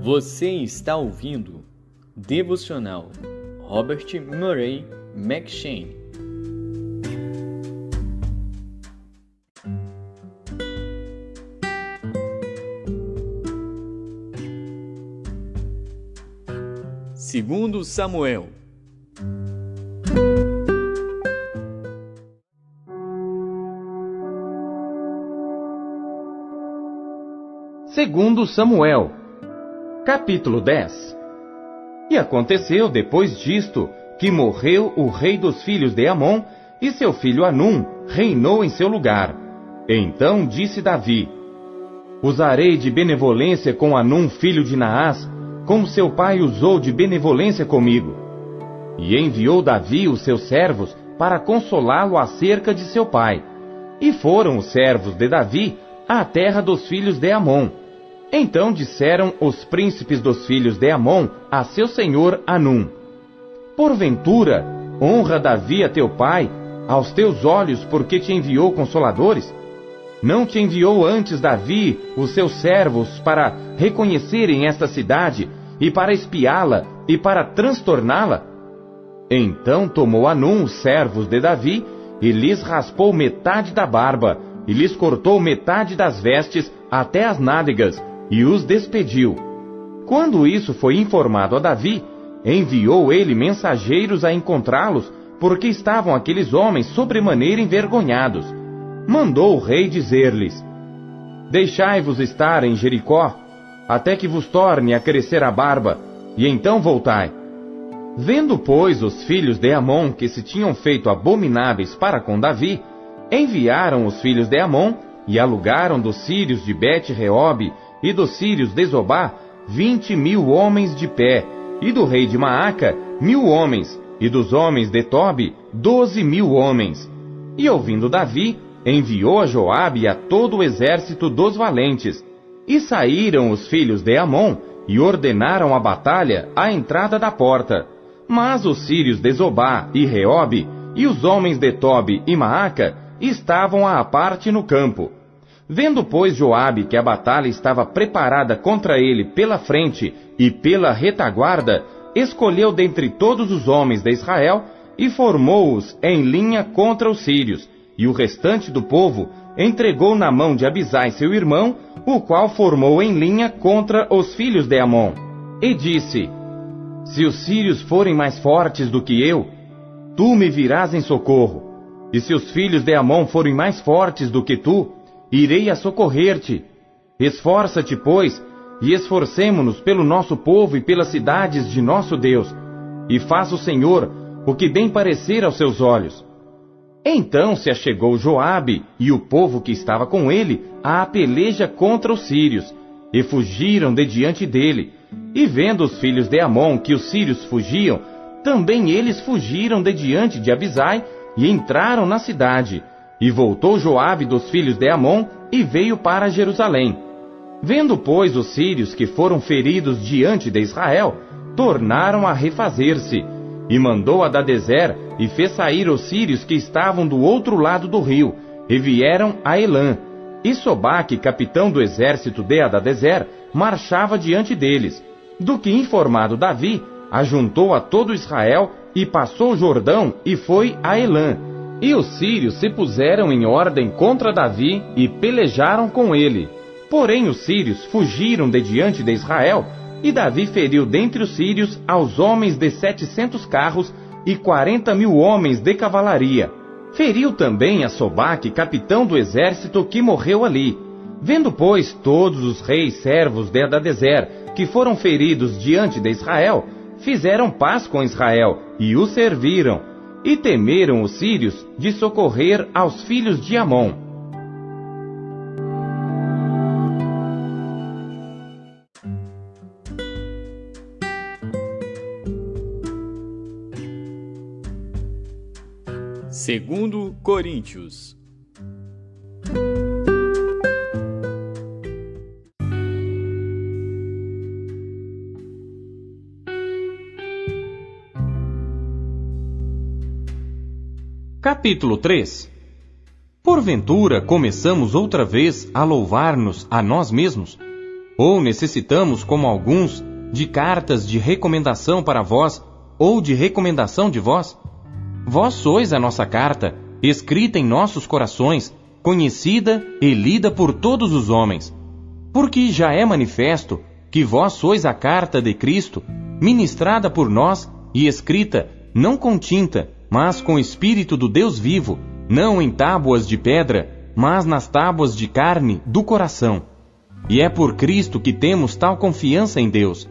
Você está ouvindo Devocional Robert Murray McCheyne. Segundo Samuel. Segundo Samuel, capítulo 10. E aconteceu depois disto, que morreu o rei dos filhos de Amon, e seu filho Anum reinou em seu lugar. Então disse Davi: usarei de benevolência com Anum, filho de Naás, como seu pai usou de benevolência comigo. E enviou Davi os seus servos para consolá-lo acerca de seu pai. E foram os servos de Davi à terra dos filhos de Amon. Então disseram os príncipes dos filhos de Amon a seu senhor Anum: porventura honra Davi a teu pai aos teus olhos, porque te enviou consoladores? Não te enviou antes Davi os seus servos para reconhecerem esta cidade, e para espiá-la, e para transtorná-la? Então tomou Anum os servos de Davi, e lhes raspou metade da barba, e lhes cortou metade das vestes até as nádegas, e os despediu. Quando isso foi informado a Davi, enviou ele mensageiros a encontrá-los, porque estavam aqueles homens sobremaneira envergonhados. Mandou o rei dizer-lhes: deixai-vos estar em Jericó, até que vos torne a crescer a barba, e então voltai. Vendo, pois, os filhos de Amon que se tinham feito abomináveis para com Davi, enviaram os filhos de Amon, e alugaram dos sírios de Bet-Reob e dos sírios de Zobá 20.000 homens de pé, e do rei de Maaca 1.000 homens, e dos homens de Tobi 12.000 homens. E ouvindo Davi, enviou a Joabe e a todo o exército dos valentes. E saíram os filhos de Amon, e ordenaram a batalha à entrada da porta. Mas os sírios de Zobá e Reob, e os homens de Tobi e Maaca, estavam à parte no campo. Vendo, pois, Joabe que a batalha estava preparada contra ele pela frente e pela retaguarda, escolheu dentre todos os homens de Israel, e formou-os em linha contra os sírios, e o restante do povo entregou na mão de Abisai seu irmão, o qual formou em linha contra os filhos de Amon. E disse: se os sírios forem mais fortes do que eu, tu me virás em socorro. E se os filhos de Amon forem mais fortes do que tu, irei a socorrer-te. Esforça-te, pois, e esforcemo-nos pelo nosso povo e pelas cidades de nosso Deus, e faça o Senhor o que bem parecer aos seus olhos. Então se achegou Joabe e o povo que estava com ele à peleja contra os sírios, e fugiram de diante dele. E vendo os filhos de Amon que os sírios fugiam, também eles fugiram de diante de Abisai, e entraram na cidade. E voltou Joabe dos filhos de Amon, e veio para Jerusalém. Vendo, pois, os sírios que foram feridos diante de Israel, tornaram a refazer-se. E mandou Hadadezer, e fez sair os sírios que estavam do outro lado do rio, e vieram a Elã. E Sobaque, capitão do exército de Hadadezer, marchava diante deles. Do que informado Davi, ajuntou a todo Israel, e passou o Jordão, e foi a Elã. E os sírios se puseram em ordem contra Davi, e pelejaram com ele. Porém os sírios fugiram de diante de Israel, e Davi feriu dentre os sírios aos homens de 700 carros, e 40.000 homens de cavalaria. Feriu também a Sobaque, capitão do exército, que morreu ali. Vendo, pois, todos os reis servos de Hadadezer, que foram feridos diante de Israel, fizeram paz com Israel, e o serviram. E temeram os sírios de socorrer aos filhos de Amon. Segundo Coríntios. Capítulo 3. Porventura começamos outra vez a louvar-nos a nós mesmos? Ou necessitamos, como alguns, de cartas de recomendação para vós, ou de recomendação de vós? Vós sois a nossa carta, escrita em nossos corações, conhecida e lida por todos os homens. Porque já é manifesto que vós sois a carta de Cristo, ministrada por nós e escrita, não com tinta, mas com o Espírito do Deus vivo, não em tábuas de pedra, mas nas tábuas de carne do coração. E é por Cristo que temos tal confiança em Deus.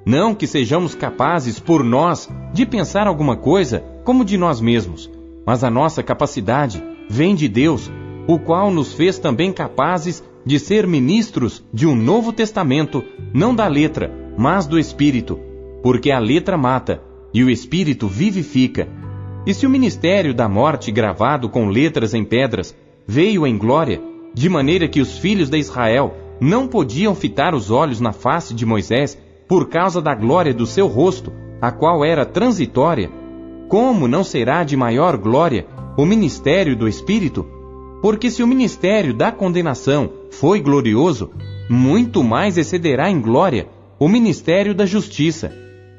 Não que sejamos capazes por nós de pensar alguma coisa como de nós mesmos, mas a nossa capacidade vem de Deus, o qual nos fez também capazes de ser ministros de um novo testamento, não da letra, mas do Espírito, porque a letra mata e o Espírito vivifica. E se o ministério da morte gravado com letras em pedras veio em glória, de maneira que os filhos de Israel não podiam fitar os olhos na face de Moisés por causa da glória do seu rosto, a qual era transitória, como não será de maior glória o ministério do Espírito? Porque se o ministério da condenação foi glorioso, muito mais excederá em glória o ministério da justiça.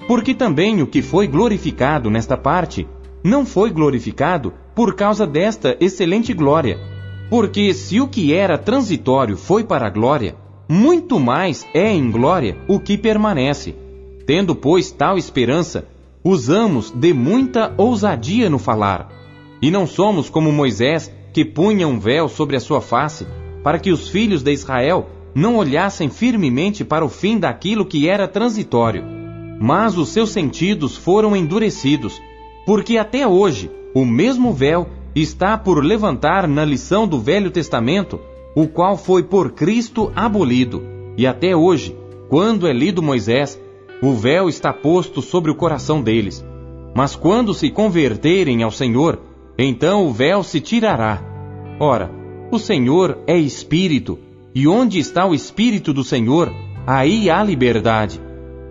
Porque também o que foi glorificado nesta parte não foi glorificado por causa desta excelente glória. Porque se o que era transitório foi para a glória, muito mais é em glória o que permanece. Tendo, pois, tal esperança, usamos de muita ousadia no falar. E não somos como Moisés, que punha um véu sobre a sua face, para que os filhos de Israel não olhassem firmemente para o fim daquilo que era transitório. Mas os seus sentidos foram endurecidos, porque até hoje o mesmo véu está por levantar na lição do Velho Testamento, o qual foi por Cristo abolido. E até hoje, quando é lido Moisés, o véu está posto sobre o coração deles. Mas quando se converterem ao Senhor, então o véu se tirará. Ora, o Senhor é Espírito, e onde está o Espírito do Senhor, aí há liberdade.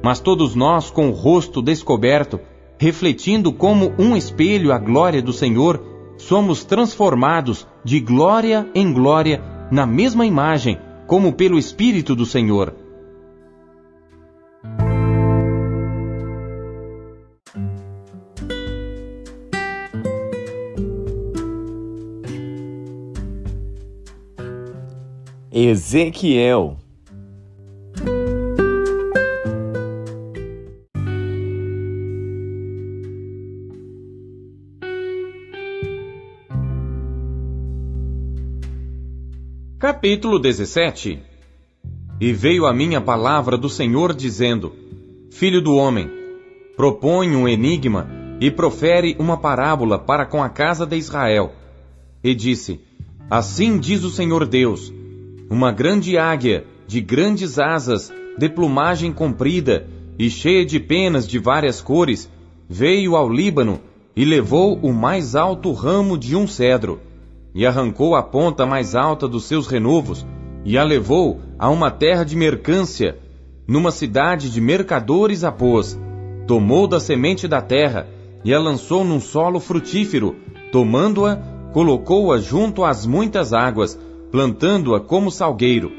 Mas todos nós, com o rosto descoberto, refletindo como um espelho a glória do Senhor, somos transformados de glória em glória na mesma imagem, como pelo Espírito do Senhor. Ezequiel. Capítulo 17. E veio a mim a palavra do Senhor, dizendo: Filho do homem, propõe um enigma e profere uma parábola para com a casa de Israel. E disse: Assim diz o Senhor Deus: uma grande águia, de grandes asas, de plumagem comprida e cheia de penas de várias cores, veio ao Líbano e levou o mais alto ramo de um cedro, e arrancou a ponta mais alta dos seus renovos, e a levou a uma terra de mercância, numa cidade de mercadores a pôs. Tomou da semente da terra, e a lançou num solo frutífero, tomando-a, colocou-a junto às muitas águas, plantando-a como salgueiro,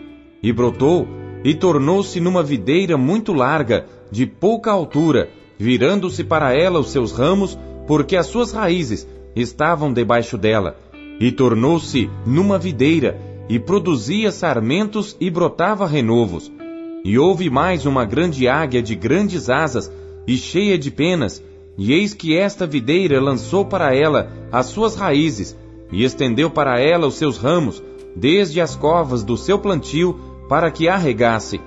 e brotou, e tornou-se numa videira muito larga, de pouca altura, virando-se para ela os seus ramos, porque as suas raízes estavam debaixo dela, e tornou-se numa videira, e produzia sarmentos e brotava renovos. E houve mais uma grande águia de grandes asas, e cheia de penas, e eis que esta videira lançou para ela as suas raízes, e estendeu para ela os seus ramos, desde as covas do seu plantio, para que a regasse.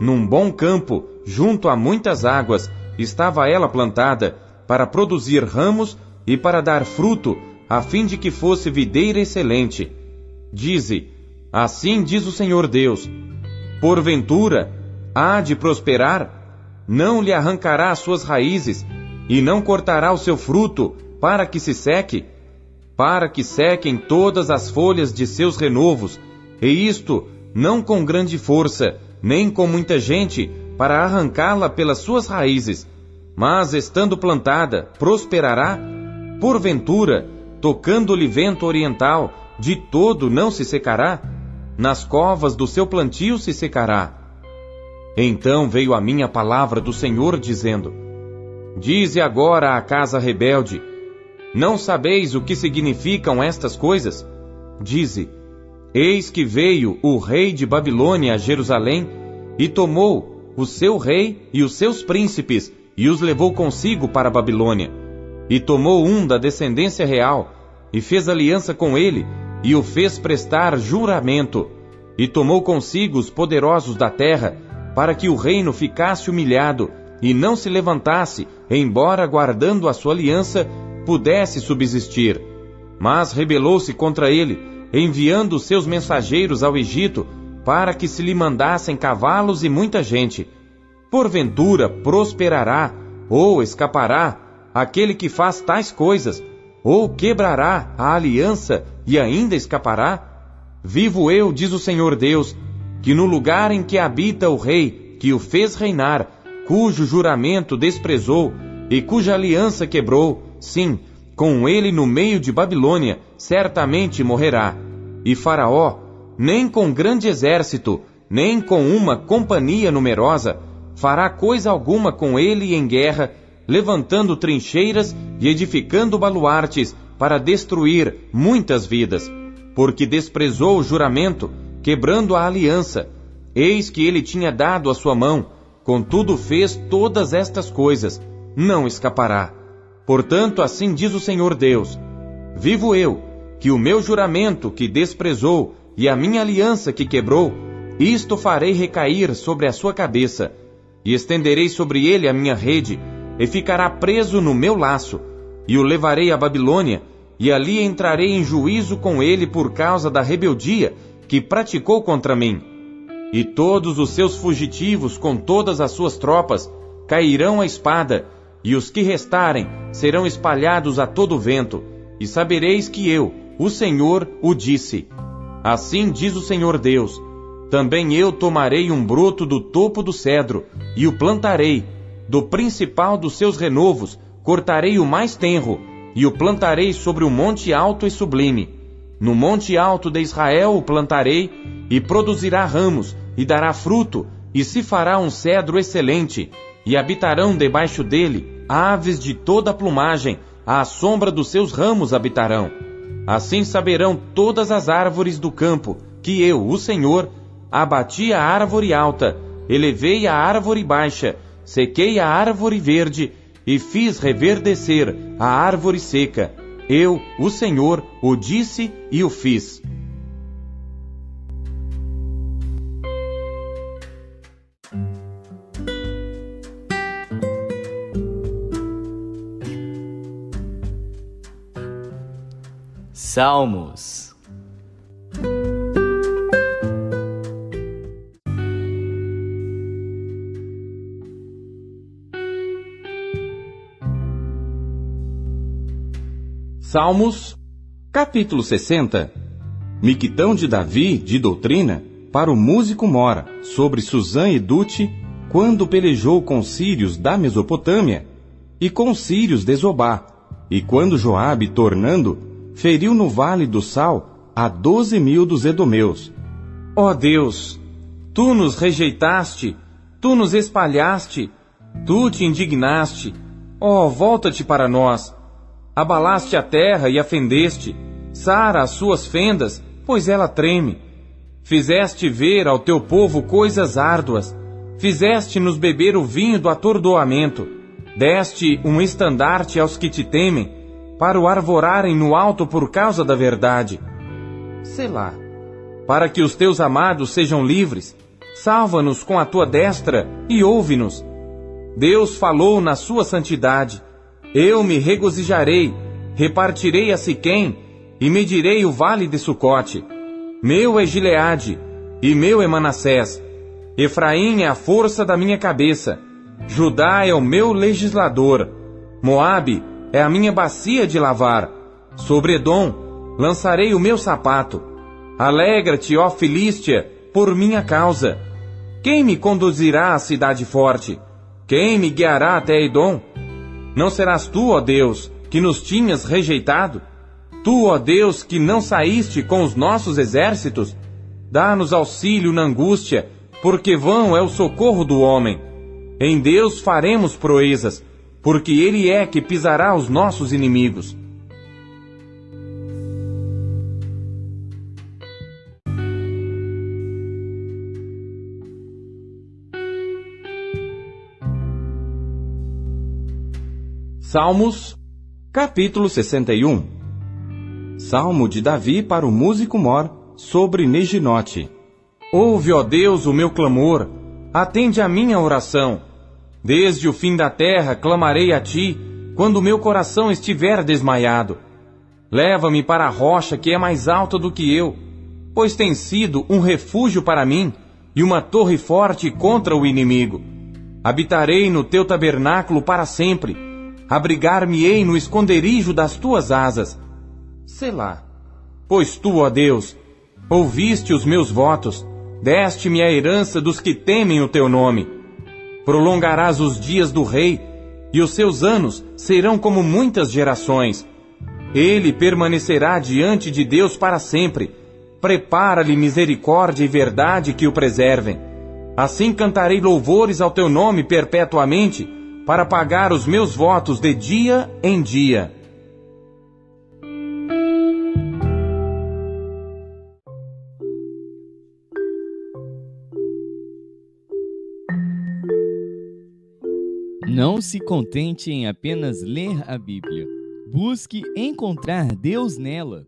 Num bom campo, junto a muitas águas, estava ela plantada, para produzir ramos e para dar fruto, a fim de que fosse videira excelente. Dize: assim diz o Senhor Deus: porventura há de prosperar? Não lhe arrancará as suas raízes, e não cortará o seu fruto, para que se seque? Para que sequem todas as folhas de seus renovos, e isto não com grande força, nem com muita gente, para arrancá-la pelas suas raízes. Mas, estando plantada, prosperará? Porventura, tocando-lhe vento oriental, de todo não se secará? Nas covas do seu plantio se secará. Então veio a mim a palavra do Senhor, dizendo: Dize agora à casa rebelde: Não sabeis o que significam estas coisas? Dize: Eis que veio o rei de Babilônia a Jerusalém, e tomou o seu rei e os seus príncipes, e os levou consigo para a Babilônia. E tomou um da descendência real, e fez aliança com ele, e o fez prestar juramento. E tomou consigo os poderosos da terra, para que o reino ficasse humilhado, e não se levantasse, embora, guardando a sua aliança, pudesse subsistir. Mas rebelou-se contra ele, enviando seus mensageiros ao Egito, para que se lhe mandassem cavalos e muita gente. Porventura prosperará, ou escapará, aquele que faz tais coisas, ou quebrará a aliança e ainda escapará? Vivo eu, diz o Senhor Deus, que no lugar em que habita o rei, que o fez reinar, cujo juramento desprezou e cuja aliança quebrou, sim, com ele no meio de Babilônia, certamente morrerá. E Faraó, nem com grande exército, nem com uma companhia numerosa, fará coisa alguma com ele em guerra, levantando trincheiras e edificando baluartes para destruir muitas vidas, porque desprezou o juramento, quebrando a aliança. Eis que ele tinha dado a sua mão, contudo fez todas estas coisas, não escapará. Portanto, assim diz o Senhor Deus: Vivo eu, que o meu juramento que desprezou e a minha aliança que quebrou, isto farei recair sobre a sua cabeça, e estenderei sobre ele a minha rede, e ficará preso no meu laço, e o levarei à Babilônia, e ali entrarei em juízo com ele por causa da rebeldia que praticou contra mim. E todos os seus fugitivos com todas as suas tropas cairão à espada, e os que restarem serão espalhados a todo vento, e sabereis que eu, o Senhor, o disse. Assim diz o Senhor Deus: Também eu tomarei um broto do topo do cedro, e o plantarei, do principal dos seus renovos, cortarei o mais tenro, e o plantarei sobre o monte alto e sublime. No monte alto de Israel o plantarei, e produzirá ramos, e dará fruto, e se fará um cedro excelente, e habitarão debaixo dele aves de toda a plumagem, à sombra dos seus ramos habitarão. Assim saberão todas as árvores do campo, que eu, o Senhor, abati a árvore alta, elevei a árvore baixa, sequei a árvore verde, e fiz reverdecer a árvore seca. Eu, o Senhor, o disse e o fiz. Salmos. Salmos, capítulo 60. Miquitão de Davi, de doutrina, para o músico mora, sobre Susã e Dute, quando pelejou com os sírios da Mesopotâmia, e com os sírios de Zobá, e quando Joabe, tornando, feriu no vale do Sal a 12.000 dos edomeus. Ó Deus, tu nos rejeitaste, tu nos espalhaste, tu te indignaste, ó, volta-te para nós. Abalaste a terra e a fendeste, sara as suas fendas, pois ela treme. Fizeste ver ao teu povo coisas árduas, fizeste-nos beber o vinho do atordoamento, deste um estandarte aos que te temem, para o arvorarem no alto por causa da verdade. Selá. Para que os teus amados sejam livres, salva-nos com a tua destra e ouve-nos. Deus falou na sua santidade. Eu me regozijarei, repartirei a Siquém, e medirei o vale de Sucote. Meu é Gileade, e meu é Manassés. Efraim é a força da minha cabeça. Judá é o meu legislador. Moabe é a minha bacia de lavar. Sobre Edom lançarei o meu sapato. Alegra-te, ó Filístia, por minha causa. Quem me conduzirá à cidade forte? Quem me guiará até Edom? Não serás tu, ó Deus, que nos tinhas rejeitado? Tu, ó Deus, que não saíste com os nossos exércitos? Dá-nos auxílio na angústia, porque vão é o socorro do homem. Em Deus faremos proezas, porque Ele é que pisará os nossos inimigos. Salmos, capítulo 61. Salmo de Davi para o músico mor, sobre Neginote. Ouve, ó Deus, o meu clamor, atende a minha oração. Desde o fim da terra clamarei a ti, quando meu coração estiver desmaiado. Leva-me para a rocha que é mais alta do que eu, pois tem sido um refúgio para mim e uma torre forte contra o inimigo. Habitarei no teu tabernáculo para sempre, abrigar-me-ei no esconderijo das tuas asas. Selá. Pois tu, ó Deus, ouviste os meus votos, deste-me a herança dos que temem o teu nome. Prolongarás os dias do rei, e os seus anos serão como muitas gerações. Ele permanecerá diante de Deus para sempre. Prepara-lhe misericórdia e verdade que o preservem. Assim cantarei louvores ao teu nome perpetuamente, para pagar os meus votos de dia em dia. Não se contente em apenas ler a Bíblia. Busque encontrar Deus nela.